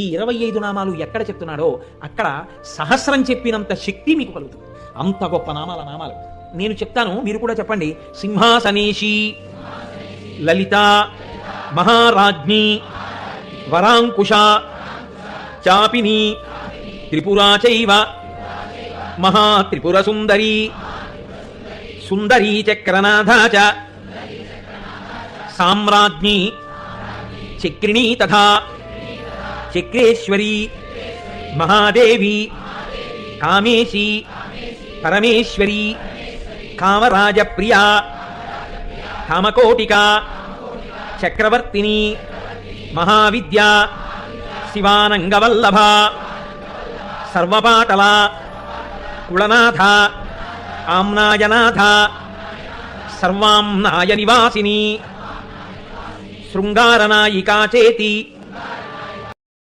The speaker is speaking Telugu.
ఈ 25 నామాలు ఎక్కడ చెప్తున్నాడో అక్కడ సహస్రం చెప్పినంత శక్తి మీకు కలుగుతుంది. అంత గొప్ప నామాలు నేను చెప్తాను, మీరు కూడా చెప్పండి. సింహాసనేషి, లలిత, మహారాజ్ఞి, వరాంకుశ, చాపిని, త్రిపురా చైవ, మహాత్రిపుర సుందరి, సుందరీ చక్రనాథ చ, సామ్రాజ్ఞి, చక్రిణీ తథా చక్రేశ్వరి, మహాదేవి, కామేశి, పరమేశ్వరి, కామరాజప్రియ, కామకోటిక, చక్రవర్తిని, మహావిద్య, శివానంగవల్లభ, సర్వపాటల, కుళనాథ, ఆమ్నాయనాథ, సర్వాంనాయ నివాసిని, శృంగారనాయికా చేతి,